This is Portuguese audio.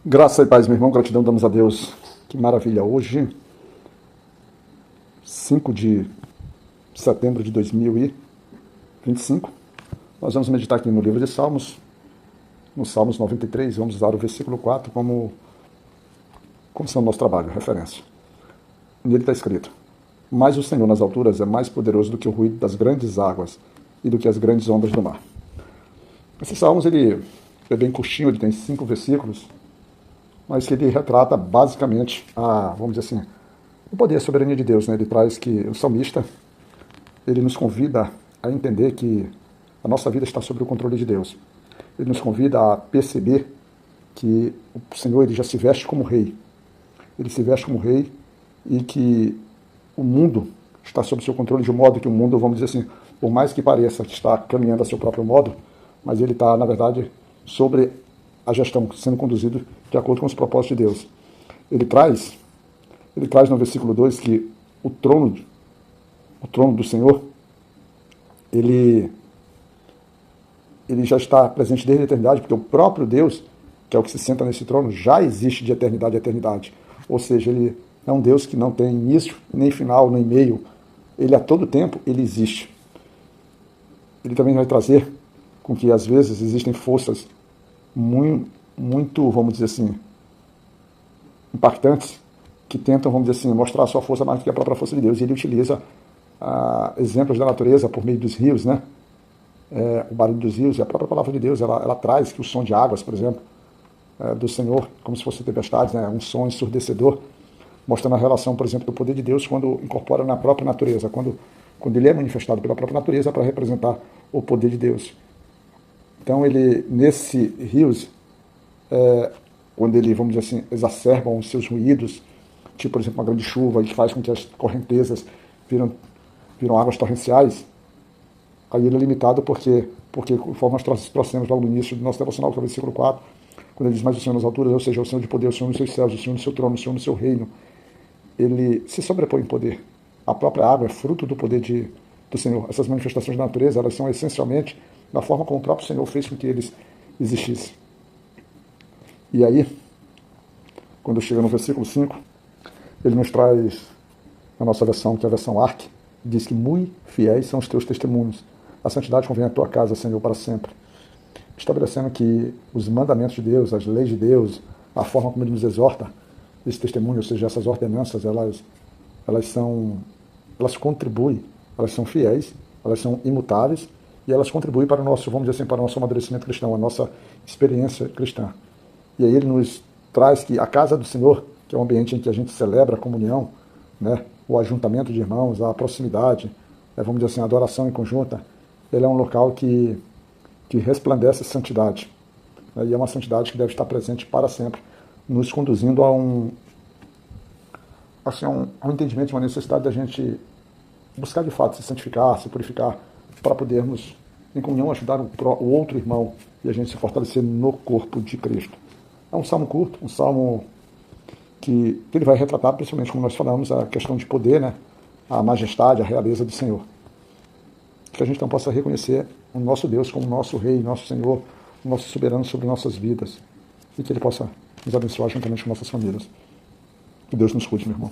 Graça e paz, meu irmão, gratidão damos a Deus. Que maravilha. Hoje, 5 de setembro de 2025, nós vamos meditar aqui no livro de Salmos, no Salmos 93, vamos usar o versículo 4 como sendo o nosso trabalho, referência. Nele está escrito: mas o Senhor nas alturas é mais poderoso do que o ruído das grandes águas e do que as grandes ondas do mar. Esse Salmos, ele é bem curtinho, ele tem 5 versículos, mas que ele retrata basicamente vamos dizer assim, o poder e a soberania de Deus, né? Ele traz que o salmista, ele nos convida a entender que a nossa vida está sob o controle de Deus. Ele nos convida a perceber que o Senhor, ele já se veste como rei. Ele se veste como rei e que o mundo está sob seu controle, de um modo que o mundo, vamos dizer assim, por mais que pareça que está caminhando a seu próprio modo, mas ele está, na verdade, sobre a gestão, sendo conduzido de acordo com os propósitos de Deus. Ele traz no versículo 2 que o trono do Senhor, ele já está presente desde a eternidade, porque o próprio Deus, que é o que se senta nesse trono, já existe de eternidade a eternidade. Ou seja, ele é um Deus que não tem início, nem final, nem meio. Ele a todo tempo, ele existe. Ele também vai trazer com que, às vezes, existem forças muito, vamos dizer assim, impactantes, que tentam, vamos dizer assim, mostrar a sua força mais do que a própria força de Deus. E ele utiliza exemplos da natureza por meio dos rios, né? O barulho dos rios, e a própria palavra de Deus, ela traz que o som de águas, por exemplo, do Senhor, como se fosse tempestades, né? Um som ensurdecedor, mostrando a relação, por exemplo, do poder de Deus quando incorpora na própria natureza, quando ele é manifestado pela própria natureza para representar o poder de Deus. Então, ele, nesse rios, quando ele, vamos dizer assim, exacerbam os seus ruídos, tipo, por exemplo, uma grande chuva, que faz com que as correntezas viram águas torrenciais, aí ele é limitado porque conforme nós trouxemos logo no início do nosso devocional, que é o versículo 4, quando ele diz: mais o Senhor nas alturas, ou seja, o Senhor de poder, o Senhor nos seus céus, o Senhor no seu trono, o Senhor no seu reino, ele se sobrepõe em poder. A própria água é fruto do poder do Senhor. Essas manifestações da natureza, elas são essencialmente da forma como o próprio Senhor fez com que eles existissem. E aí, quando chega no versículo 5, ele nos traz, na nossa versão, que é a versão ARC, diz que muito fiéis são os teus testemunhos. A santidade convém à tua casa, Senhor, para sempre. Estabelecendo que os mandamentos de Deus, as leis de Deus, a forma como ele nos exorta, esse testemunho, ou seja, essas ordenanças, elas contribuem, elas são fiéis, elas são imutáveis, e elas contribuem para o nosso, vamos dizer assim, para o nosso amadurecimento cristão, a nossa experiência cristã. E aí ele nos traz que a casa do Senhor, que é um ambiente em que a gente celebra a comunhão, né, o ajuntamento de irmãos, a proximidade, vamos dizer assim, a adoração em conjunta, ele é um local que resplandece santidade. E é uma santidade que deve estar presente para sempre, nos conduzindo a um entendimento, uma necessidade da gente buscar de fato se santificar, se purificar, para podermos, em comunhão, ajudar o outro irmão e a gente se fortalecer no corpo de Cristo. É um salmo curto, um salmo que ele vai retratar, principalmente como nós falamos, a questão de poder, né? A majestade, a realeza do Senhor. Que a gente então possa reconhecer o nosso Deus como nosso Rei, nosso Senhor, o nosso soberano sobre nossas vidas. E que Ele possa nos abençoar juntamente com nossas famílias. Que Deus nos cuide, meu irmão.